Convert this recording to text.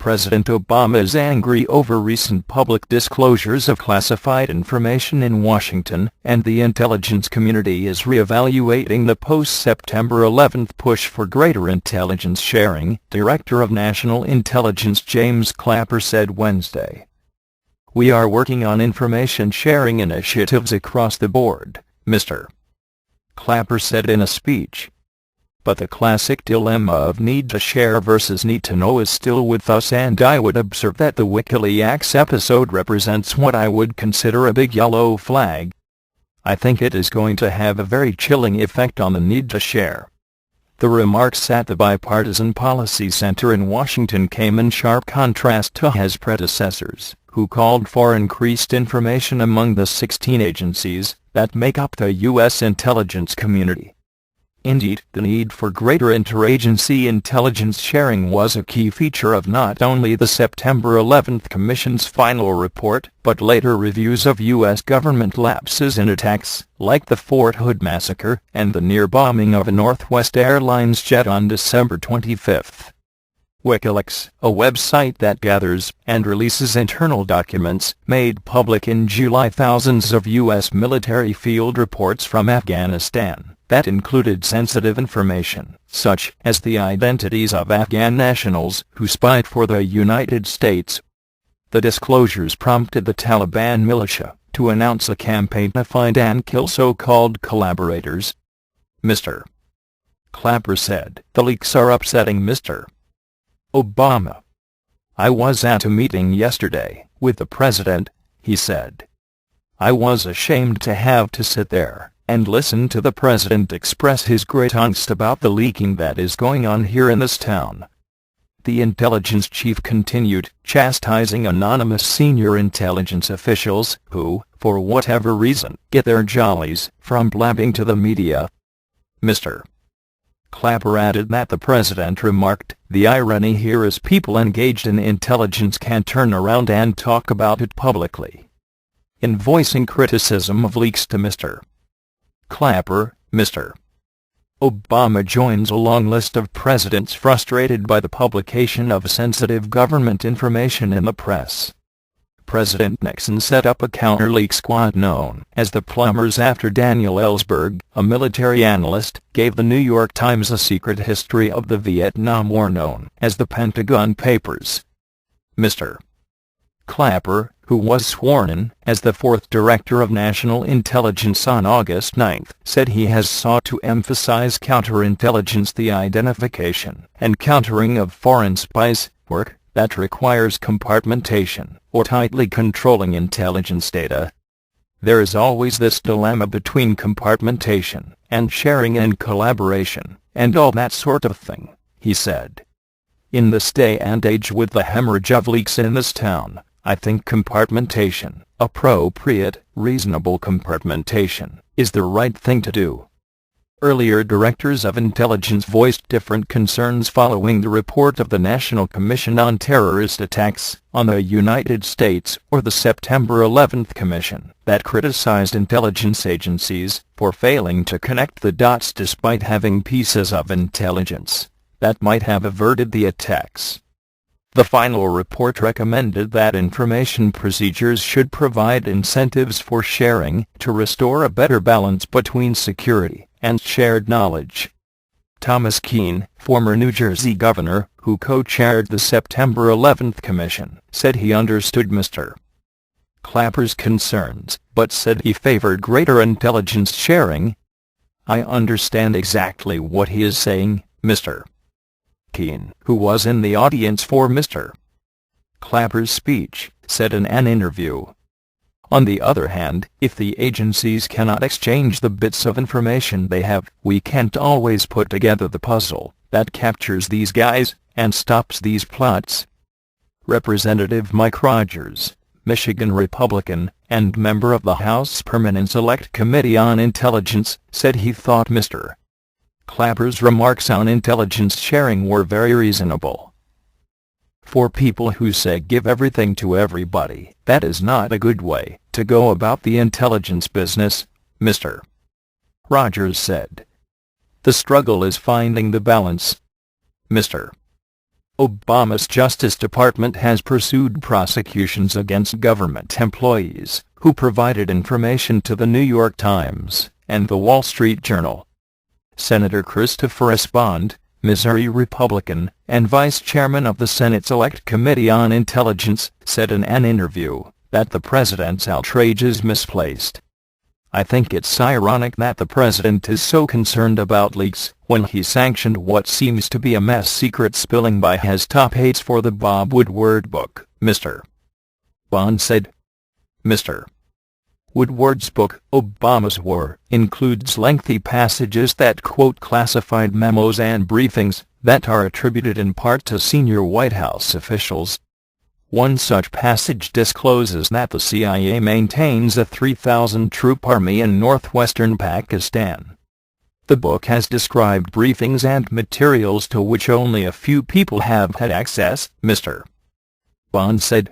President Obama is angry over recent public disclosures of classified information in Washington, and the intelligence community is re-evaluating the post-September 11th push for greater intelligence sharing, Director of National Intelligence James Clapper said Wednesday. "We are working on information sharing initiatives across the board," Mr. Clapper said in a speech. "But the classic dilemma of need to share versus need to know is still with us, and I would observe that the Wikileaks episode represents what I would consider a big yellow flag. I think it is going to have a very chilling effect on the need to share." The remarks at the Bipartisan Policy Center in Washington came in sharp contrast to his predecessors, who called for increased information among the 16 agencies that make up the U.S. intelligence community. Indeed, the need for greater interagency intelligence sharing was a key feature of not only the September 11th Commission's final report, but later reviews of U.S. government lapses in attacks, like the Fort Hood massacre and the near-bombing of a Northwest Airlines jet on December 25. Wikileaks, a website that gathers and releases internal documents, made public in July thousands of U.S. military field reports from Afghanistan that included sensitive information, such as the identities of Afghan nationals who spied for the United States. The disclosures prompted the Taliban militia to announce a campaign to find and kill so-called collaborators. Mr. Clapper said, "The leaks are upsetting Mr. Obama. I was at a meeting yesterday with the president," he said. "I was ashamed to have to sit there and listen to the president express his great angst about the leaking that is going on here in this town." The intelligence chief continued, chastising anonymous senior intelligence officials who, for whatever reason, get their jollies from blabbing to the media. Mr. Clapper added that the president remarked, "The irony here is people engaged in intelligence can turn around and talk about it publicly." In voicing criticism of leaks to Mr. Clapper, Mr. Obama joins a long list of presidents frustrated by the publication of sensitive government information in the press. President Nixon set up a counter-leak squad known as the Plumbers after Daniel Ellsberg, a military analyst, gave the New York Times a secret history of the Vietnam War known as the Pentagon Papers. Mr. Clapper, who was sworn in as the fourth Director of National Intelligence on August 9, said he has sought to emphasize counterintelligence, the identification and countering of foreign spies, work that requires compartmentation or tightly controlling intelligence data. "There is always this dilemma between compartmentation and sharing and collaboration, and all that sort of thing," he said. "In this day and age with the hemorrhage of leaks in this town, I think compartmentation, appropriate, reasonable compartmentation, is the right thing to do." Earlier directors of intelligence voiced different concerns following the report of the National Commission on Terrorist Attacks on the United States, or the September 11th Commission, that criticized intelligence agencies for failing to connect the dots despite having pieces of intelligence that might have averted the attacks. The final report recommended that information procedures should provide incentives for sharing to restore a better balance between security and shared knowledge. Thomas Kean, former New Jersey governor, who co-chaired the September 11th Commission, said he understood Mr. Clapper's concerns, but said he favored greater intelligence sharing. "I understand exactly what he is saying," Mr. Kean, who was in the audience for Mr. Clapper's speech, said in an interview. "On the other hand, if the agencies cannot exchange the bits of information they have, we can't always put together the puzzle that captures these guys and stops these plots." Representative Mike Rogers, Michigan Republican, and member of the House Permanent Select Committee on Intelligence, said he thought Mr. Clapper's remarks on intelligence sharing were very reasonable. "For people who say give everything to everybody, that is not a good way to go about the intelligence business," Mr. Rogers said. "The struggle is finding the balance." Mr. Obama's Justice Department has pursued prosecutions against government employees who provided information to the New York Times and the Wall Street Journal. Senator Christopher S. Bond, Missouri Republican and Vice Chairman of the Senate's Select Committee on Intelligence, said in an interview that the president's outrage is misplaced. "I think it's ironic that the president is so concerned about leaks when he sanctioned what seems to be a mass secret spilling by his top aides for the Bob Woodward book," Mr. Bond said. Mr. Woodward's book, Obama's War, includes lengthy passages that quote classified memos and briefings that are attributed in part to senior White House officials. One such passage discloses that the CIA maintains a 3,000-troop army in northwestern Pakistan. The book has described briefings and materials to which only a few people have had access, Mr. Bond said.